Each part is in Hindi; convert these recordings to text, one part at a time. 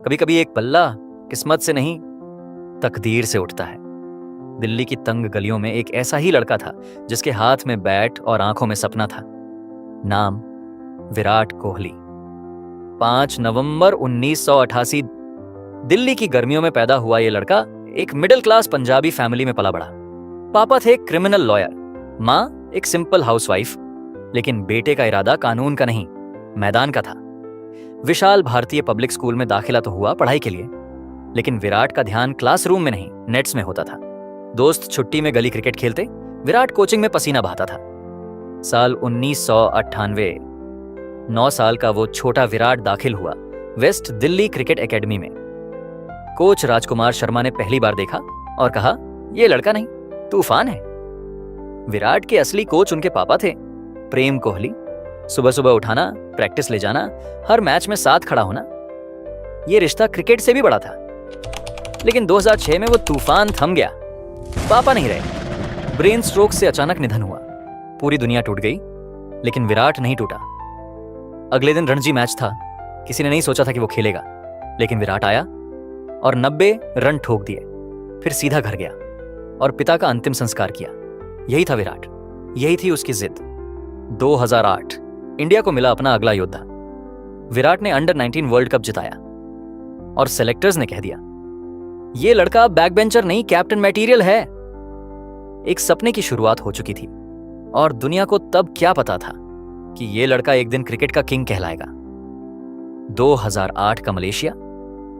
कभी कभी एक बल्ला किस्मत से नहीं, तकदीर से उठता है। दिल्ली की तंग गलियों में एक ऐसा ही लड़का था जिसके हाथ में बैट और आंखों में सपना था। नाम विराट कोहली। 5 नवंबर 1988 दिल्ली की गर्मियों में पैदा हुआ यह लड़का एक मिडिल क्लास पंजाबी फैमिली में पला बड़ा। पापा थे क्रिमिनल लॉयर, माँ एक सिंपल हाउसवाइफ, लेकिन बेटे का इरादा कानून का नहीं, मैदान का था। विशाल भारतीय पब्लिक स्कूल में दाखिला तो हुआ पढ़ाई के लिए, लेकिन विराट का ध्यान क्लासरूम में नहीं, नेट्स में होता था। दोस्त छुट्टी में गली क्रिकेट खेलते, विराट कोचिंग में पसीना बहाता था। साल 1998 9 साल का वो छोटा विराट दाखिल हुआ वेस्ट दिल्ली क्रिकेट एकेडमी में। कोच राजकुमार शर्मा ने पहली बार देखा और कहा, यह लड़का नहीं, तूफान है। विराट के असली कोच उनके पापा थे, प्रेम कोहली। सुबह सुबह उठाना, प्रैक्टिस ले जाना, हर मैच में साथ खड़ा होना। यह रिश्ता क्रिकेट से भी बड़ा था। लेकिन 2006 में वो तूफान थम गया। पापा नहीं रहे, ब्रेन स्ट्रोक से अचानक निधन हुआ। पूरी दुनिया टूट गई, लेकिन विराट नहीं टूटा। अगले दिन रणजी मैच था। किसी ने नहीं सोचा था कि वो खेलेगा, लेकिन विराट आया और 90 रन ठोक दिए, फिर सीधा घर गया और पिता का अंतिम संस्कार किया। यही था विराट, यही थी उसकी जिद। 2008 इंडिया को मिला अपना अगला योद्धा। विराट ने अंडर 19 वर्ल्ड कप जिताया और सेलेक्टर्स ने कह दिया, यह लड़का बैक बेंचर नहीं, कैप्टन मटेरियल है। एक सपने की शुरुआत हो चुकी थी और दुनिया को तब क्या पता था कि यह लड़का एक दिन क्रिकेट का किंग कहलाएगा। 2008 का मलेशिया,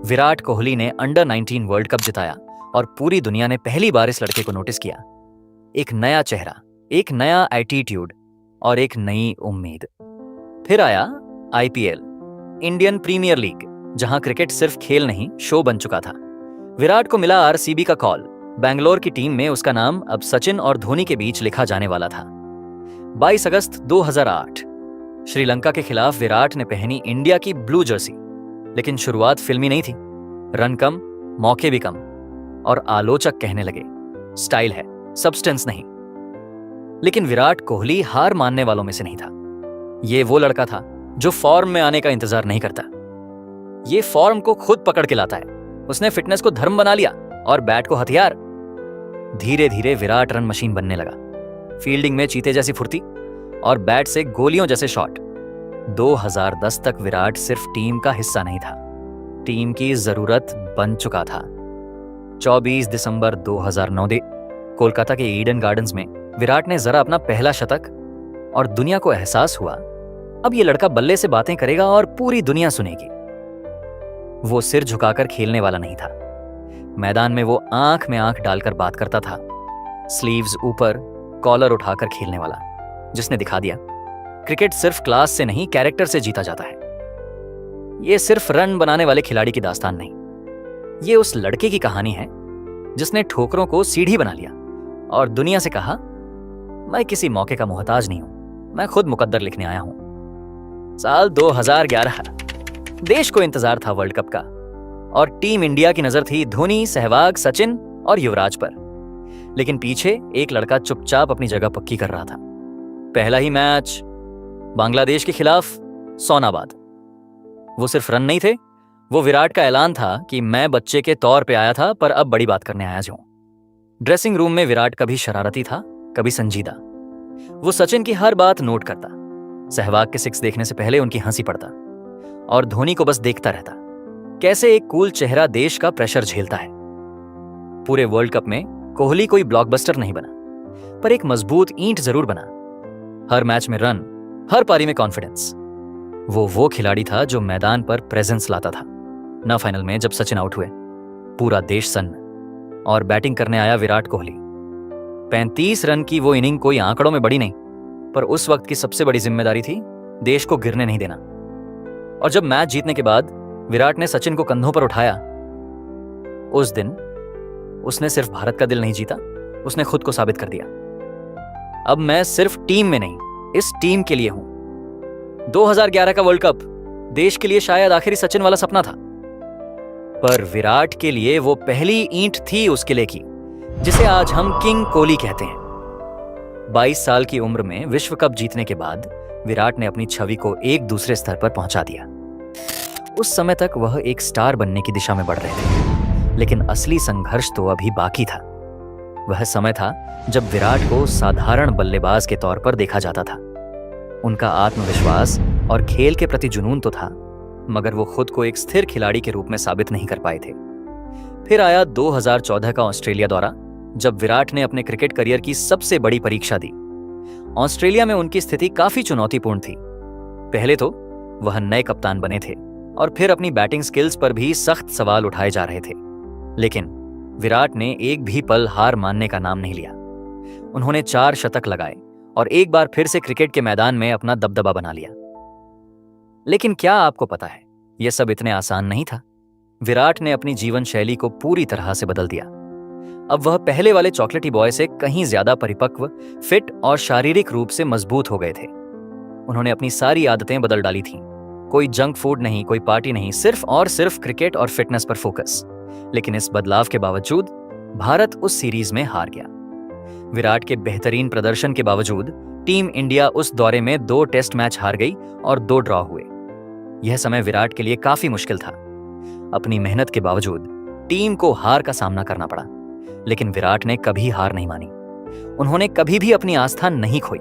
विराट कोहली ने अंडर 19 वर्ल्ड कप जिताया और पूरी दुनिया ने पहली बार इस लड़के को नोटिस किया। एक नया चेहरा, एक नया एटीट्यूड और एक नई उम्मीद। फिर आया आईपीएल, इंडियन प्रीमियर लीग, जहां क्रिकेट सिर्फ खेल नहीं, शो बन चुका था। विराट को मिला आरसीबी का कॉल। बैंगलोर की टीम में उसका नाम अब सचिन और धोनी के बीच लिखा जाने वाला था। 22 अगस्त 2008 श्रीलंका के खिलाफ विराट ने पहनी इंडिया की ब्लू जर्सी। लेकिन शुरुआत फिल्मी नहीं थी। रन कम, मौके भी कम और आलोचक कहने लगे, स्टाइल है, सब्सटेंस नहीं। लेकिन विराट कोहली हार मानने वालों में से नहीं था। यह वो लड़का था जो फॉर्म में आने का इंतजार नहीं करता, ये फॉर्म को खुद पकड़ के लाता है। उसने फिटनेस को धर्म बना लिया और बैट को हथियार। धीरे धीरे विराट रन मशीन बनने लगा। फील्डिंग में चीते जैसी फुर्ती और बैट से गोलियों जैसे शॉट। 2010 तक विराट सिर्फ टीम का हिस्सा नहीं था, टीम की जरूरत बन चुका था। 24 दिसंबर 2009 कोलकाता के ईडन गार्डन्स में विराट ने जरा अपना पहला शतक और दुनिया को एहसास हुआ, अब ये लड़का बल्ले से बातें करेगा और पूरी दुनिया सुनेगी। वो सिर झुकाकर खेलने वाला नहीं था। मैदान में वो आंख में आंख डालकर बात करता था, स्लीव्स ऊपर, कॉलर उठाकर खेलने वाला, जिसने दिखा दिया क्रिकेट सिर्फ क्लास से नहीं, कैरेक्टर से जीता जाता है। ये सिर्फ रन बनाने वाले खिलाड़ी की दास्तान नहीं, ये उस लड़के की कहानी है जिसने ठोकरों को सीढ़ी बना लिया और दुनिया से कहा, मैं किसी मौके का मोहताज नहीं हूं, मैं खुद मुकद्दर लिखने आया हूं। साल 2011 देश को इंतजार था वर्ल्ड कप का और टीम इंडिया की नजर थी धोनी, सहवाग, सचिन और युवराज पर। लेकिन पीछे एक लड़का चुपचाप अपनी जगह पक्की कर रहा था। पहला ही मैच बांग्लादेश के खिलाफ सोनाबाद। वो सिर्फ रन नहीं थे, वो विराट का ऐलान था कि मैं बच्चे के तौर पे आया था पर अब बड़ी बात करने आया हूं। ड्रेसिंग रूम में विराट कभी शरारती था, कभी संजीदा। वो सचिन की हर बात नोट करता, सहवाग के 6 देखने से पहले उनकी हंसी पड़ता और धोनी को बस देखता रहता, कैसे एक कूल चेहरा देश का प्रेशर झेलता है। पूरे वर्ल्ड कप में कोहली कोई ब्लॉकबस्टर नहीं बना, पर एक मजबूत ईंट जरूर बना। हर मैच में रन, हर पारी में कॉन्फिडेंस। वो खिलाड़ी था जो मैदान पर प्रेजेंस लाता था। ना फाइनल में जब सचिन आउट हुए, पूरा देश सन्न और बैटिंग करने आया विराट कोहली। 35 रन की वो इनिंग कोई आंकड़ों में बड़ी नहीं, पर उस वक्त की सबसे बड़ी जिम्मेदारी थी देश को गिरने नहीं देना। और जब मैच जीतने के बाद विराट ने सचिन को कंधों पर उठाया, उस दिन उसने सिर्फ भारत का दिल नहीं जीता, उसने खुद को साबित कर दिया, अब मैं सिर्फ टीम में नहीं, इस टीम के लिए हूं। 2011 का वर्ल्ड कप देश के लिए शायद आखिरी सचिन वाला सपना था, पर विराट के लिए वो पहली ईंट थी उस किले की, जिसे आज हम किंग कोहली कहते हैं। 22 साल की उम्र में विश्व कप जीतने के बाद विराट ने अपनी छवि को एक दूसरे स्तर पर पहुंचा दिया। उस समय तक वह एक स्टार बनने की दिशा में बढ़ रहे थे, लेकिन असली संघर्ष तो अभी बाकी था। वह समय था जब विराट को साधारण बल्लेबाज के तौर पर देखा जाता था। उनका आत्मविश्वास और खेल के प्रति जुनून तो था, मगर वो खुद को एक स्थिर खिलाड़ी के रूप में साबित नहीं कर पाए थे। फिर आया 2014 का ऑस्ट्रेलिया दौरा, जब विराट ने अपने क्रिकेट करियर की सबसे बड़ी परीक्षा दी। ऑस्ट्रेलिया में उनकी स्थिति काफी चुनौतीपूर्ण थी। पहले तो वह नए कप्तान बने थे और फिर अपनी बैटिंग स्किल्स पर भी सख्त सवाल उठाए जा रहे थे। लेकिन विराट ने एक भी पल हार मानने का नाम नहीं लिया। उन्होंने 4 शतक लगाए और एक बार फिर से क्रिकेट के मैदान में अपना दबदबा बना लिया। लेकिन क्या आपको पता है, यह सब इतने आसान नहीं था। विराट ने अपनी जीवन शैली को पूरी तरह से बदल दिया। अब वह पहले वाले चॉकलेटी बॉय से कहीं ज्यादा परिपक्व, फिट और शारीरिक रूप से मजबूत हो गए थे। उन्होंने अपनी सारी आदतें बदल डाली थीं। कोई जंक फूड नहीं, कोई पार्टी नहीं, सिर्फ और सिर्फ क्रिकेट और फिटनेस पर फोकस। लेकिन इस बदलाव के बावजूद भारत उस सीरीज में हार गया। विराट के बेहतरीन प्रदर्शन के बावजूद टीम इंडिया उस दौरे में 2 टेस्ट मैच हार गई और 2 ड्रॉ हुए। यह समय विराट के लिए काफी मुश्किल था। अपनी मेहनत के बावजूद टीम को हार का सामना करना पड़ा, लेकिन विराट ने कभी हार नहीं मानी। उन्होंने कभी भी अपनी आस्था नहीं खोई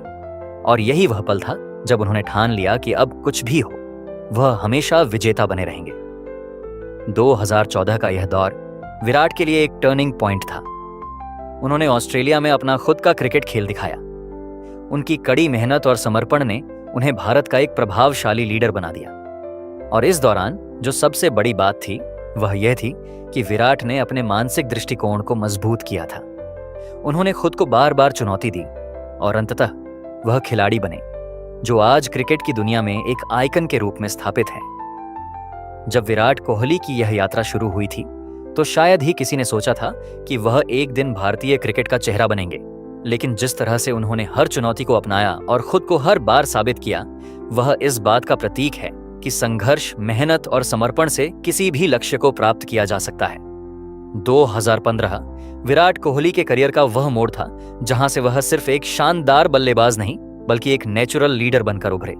और यही वह पल था जब उन्होंने ठान लिया कि अब कुछ भी हो, वह हमेशा विजेता बने रहेंगे। 2014 का यह दौर विराट के लिए एक टर्निंग पॉइंट था। उन्होंने ऑस्ट्रेलिया में अपना खुद का क्रिकेट खेल दिखाया। उनकी कड़ी मेहनत और समर्पण ने उन्हें भारत का एक प्रभावशाली लीडर बना दिया। और इस दौरान जो सबसे बड़ी बात थी वह यह थी कि विराट ने अपने मानसिक दृष्टिकोण को मजबूत किया था। उन्होंने खुद को बार बार चुनौती दी और अंततः वह खिलाड़ी बने जो आज क्रिकेट की दुनिया में एक आइकन के रूप में स्थापित है। जब विराट कोहली की यह यात्रा शुरू हुई थी तो शायद ही किसी ने सोचा था कि वह एक दिन भारतीय क्रिकेट का चेहरा बनेंगे। लेकिन जिस तरह से उन्होंने हर चुनौती को अपनाया और खुद को हर बार साबित किया, वह इस बात का प्रतीक है कि संघर्ष, मेहनत और समर्पण से किसी भी लक्ष्य को प्राप्त किया जा सकता है। 2015 विराट कोहली के करियर का वह मोड़ था जहां से वह सिर्फ एक शानदार बल्लेबाज नहीं बल्कि एक नेचुरल लीडर बनकर उभरे।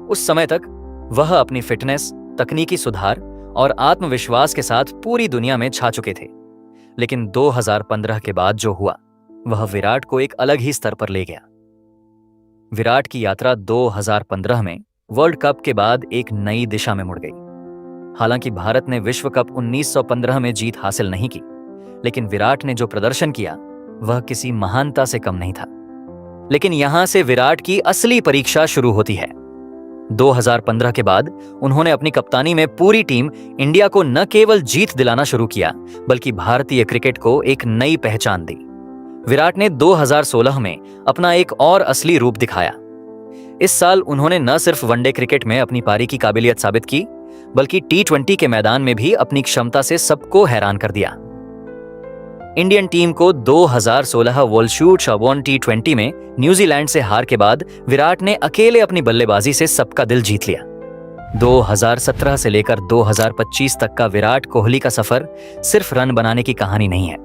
उस समय तक वह अपनी फिटनेस, तकनीकी सुधार और आत्मविश्वास के साथ पूरी दुनिया में छा चुके थे। लेकिन 2015 के बाद जो हुआ वह विराट को एक अलग ही स्तर पर ले गया। विराट की यात्रा 2015 में वर्ल्ड कप के बाद एक नई दिशा में मुड़ गई। हालांकि भारत ने विश्व कप 1915 में जीत हासिल नहीं की, लेकिन विराट ने जो प्रदर्शन किया वह किसी महानता से कम नहीं था। लेकिन यहां से विराट की असली परीक्षा शुरू होती है। 2015 के बाद उन्होंने अपनी कप्तानी में पूरी टीम इंडिया को न केवल जीत दिलाना शुरू किया बल्कि भारतीय क्रिकेट को एक नई पहचान दी। विराट ने 2016 में अपना एक और असली रूप दिखाया। इस साल उन्होंने न सिर्फ वनडे क्रिकेट में अपनी पारी की काबिलियत साबित की बल्कि T20 के मैदान में भी अपनी क्षमता से सबको हैरान कर दिया। इंडियन टीम को 2016 वर्ल्ड शूट अवॉन T20 में न्यूजीलैंड से हार के बाद विराट ने अकेले अपनी बल्लेबाजी से सबका दिल जीत लिया। 2017 से लेकर 2025 तक का विराट कोहली का सफर सिर्फ रन बनाने की कहानी नहीं है।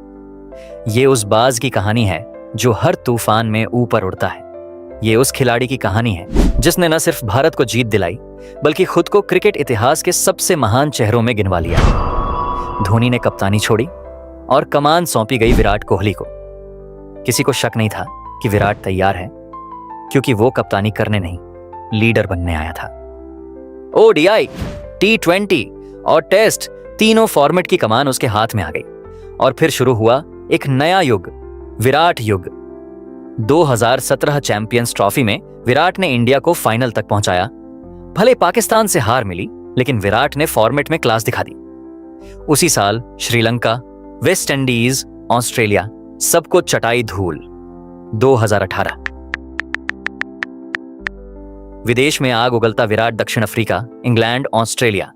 ये उस बाज की कहानी है जो हर तूफान में ऊपर उड़ता है। ये उस खिलाड़ी की कहानी है जिसने न सिर्फ भारत को जीत दिलाई बल्कि खुद को क्रिकेट इतिहास के सबसे महान चेहरों में गिनवा लिया। धोनी ने कप्तानी छोड़ी और कमान सौंपी गई विराट कोहली को। किसी को शक नहीं था कि विराट तैयार है, क्योंकि वो कप्तानी करने नहीं, लीडर बनने आया था। ODI, T20 और टेस्ट तीनों फॉर्मेट की कमान उसके हाथ में आ गई और फिर शुरू हुआ एक नया युग, विराट युग। 2017 चैंपियंस ट्रॉफी में विराट ने इंडिया को फाइनल तक पहुंचाया। भले पाकिस्तान से हार मिली, लेकिन विराट ने फॉर्मेट में क्लास दिखा दी। उसी साल श्रीलंका, वेस्ट इंडीज, ऑस्ट्रेलिया सबको चटाई धूल। 2018 विदेश में आग उगलता विराट दक्षिण अफ्रीका, इंग्लैंड, ऑस्ट्रेलिया,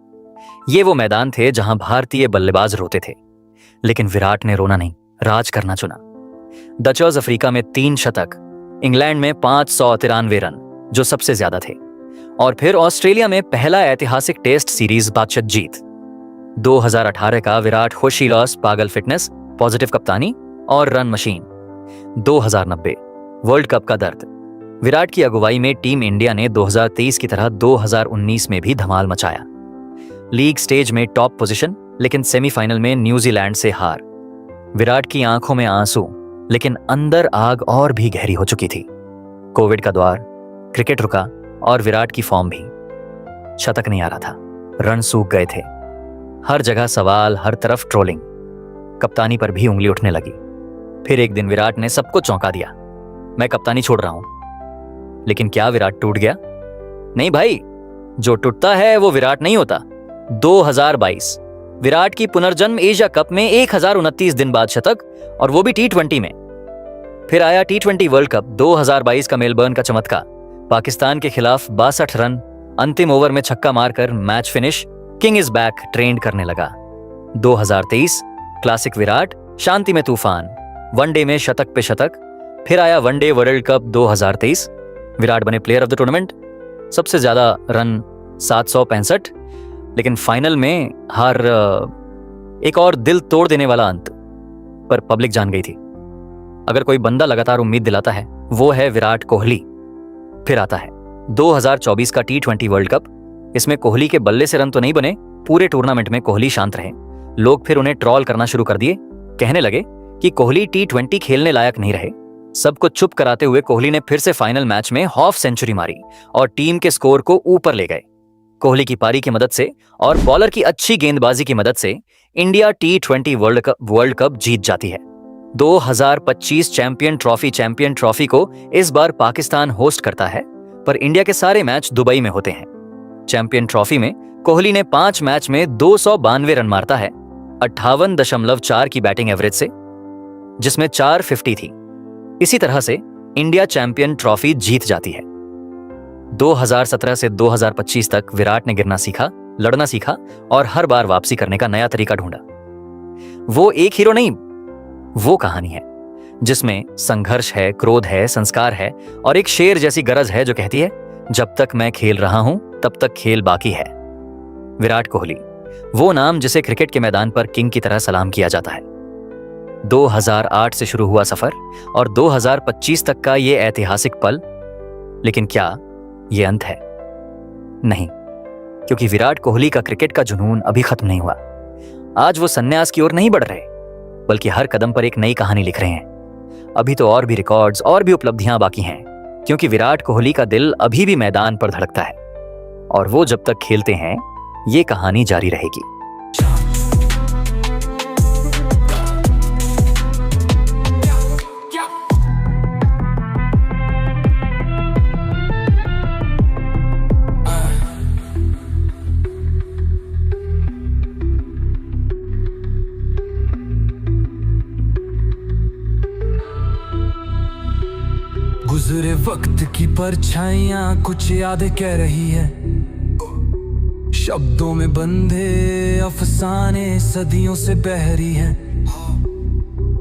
ये वो मैदान थे जहां भारतीय बल्लेबाज रोते थे। लेकिन विराट ने रोना नहीं, राज करना चुना। डचर्स अफ्रीका में 3 शतक, इंग्लैंड में 593 रन जो सबसे ज्यादा थे, और फिर ऑस्ट्रेलिया में पहला ऐतिहासिक टेस्ट सीरीज बादशाह जीत। 2018 का विराट खुशी लॉस, पागल फिटनेस, पॉजिटिव कप्तानी और रन मशीन। 2090 वर्ल्ड कप का दर्द। विराट की अगुवाई में टीम इंडिया ने 2023 की तरह 2019 में भी धमाल मचाया। लीग स्टेज में टॉप पोजीशन, लेकिन सेमीफाइनल में न्यूजीलैंड से हार। विराट की आंखों में आंसू, लेकिन अंदर आग और भी गहरी हो चुकी थी। कोविड का दौर, क्रिकेट रुका और विराट की फॉर्म भी। शतक नहीं आ रहा था, रन सूख गए थे, हर जगह सवाल, हर तरफ ट्रोलिंग। कप्तानी पर भी उंगली उठने लगी। फिर एक दिन विराट ने सबको चौंका दिया, मैं कप्तानी छोड़ रहा हूं। लेकिन क्या विराट टूट गया? नहीं भाई, जो टूटता है वो विराट नहीं होता। 2022 विराट की पुनर्जन्म एशिया कप में 1029 दिन बाद शतक, और वो भी T20 में। फिर आया T20 वर्ल्ड कप 2022 का मेलबर्न का चमत्कार। पाकिस्तान के खिलाफ 62 रन, अंतिम ओवर में छक्का मारकर match finish, king is back trend करने लगा। 2023 क्लासिक विराट, शांति में तूफान, वनडे में शतक पे शतक। फिर आया वनडे वर्ल्ड कप 2023, विराट बने प्लेयर ऑफ द टूर्नामेंट, सबसे ज्यादा रन 765। लेकिन फाइनल में हार, एक और दिल तोड़ देने वाला अंत। पर पब्लिक जान गई थी, अगर कोई बंदा लगातार उम्मीद दिलाता है वो है विराट कोहली। फिर आता है 2024 का T20 वर्ल्ड कप। इसमें कोहली के बल्ले से रन तो नहीं बने, पूरे टूर्नामेंट में कोहली शांत रहे। लोग फिर उन्हें ट्रॉल करना शुरू कर दिए, कहने लगे कि कोहली T20 खेलने लायक नहीं रहे। सबको चुप कराते हुए कोहली ने फिर से फाइनल मैच में हाफ सेंचुरी मारी और टीम के स्कोर को ऊपर ले गए। कोहली की पारी की मदद से और बॉलर की अच्छी गेंदबाजी की मदद से इंडिया T20 वर्ल्ड कप जीत जाती है। 2025 चैंपियन ट्रॉफी को इस बार पाकिस्तान होस्ट करता है, पर इंडिया के सारे मैच दुबई में होते हैं। चैंपियन ट्रॉफी में कोहली ने 5 मैच में 292 रन मारता है, 58.4 की बैटिंग एवरेज से, जिसमें 450 थी। इसी तरह से इंडिया चैंपियन ट्रॉफी जीत जाती है। 2017 से 2025 तक विराट ने गिरना सीखा, लड़ना सीखा और हर बार वापसी करने का नया तरीका ढूंढा। वो एक हीरो नहीं, वो कहानी है जिसमें संघर्ष है, क्रोध है, संस्कार है और एक शेर जैसी गरज है जो कहती है, जब तक मैं खेल रहा हूं तब तक खेल बाकी है। विराट कोहली, वो नाम जिसे क्रिकेट के मैदान पर किंग की तरह सलाम किया जाता है। 2008 से शुरू हुआ सफर और 2025 तक का ये ऐतिहासिक पल। लेकिन क्या ये अंत है? नहीं, क्योंकि विराट कोहली का क्रिकेट का जुनून अभी खत्म नहीं हुआ। आज वो संन्यास की ओर नहीं बढ़ रहे, बल्कि हर कदम पर एक नई कहानी लिख रहे हैं। अभी तो और भी रिकॉर्ड्स और भी उपलब्धियां बाकी हैं, क्योंकि विराट कोहली का दिल अभी भी मैदान पर धड़कता है और वो जब तक खेलते हैं ये कहानी जारी रहेगी। गुजरे वक्त की परछाइयां कुछ याद कह रही है, शब्दों में बंधे अफसाने सदियों से बहरी है।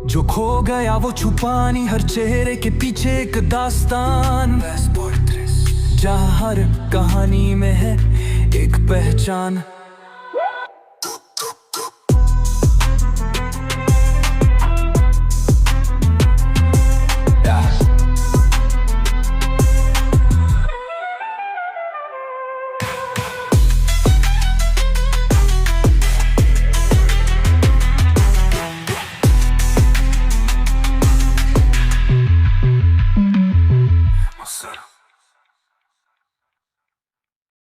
जो खो गया वो छुपानी, हर चेहरे के पीछे एक दास्तान, जहाँ हर कहानी में है एक पहचान।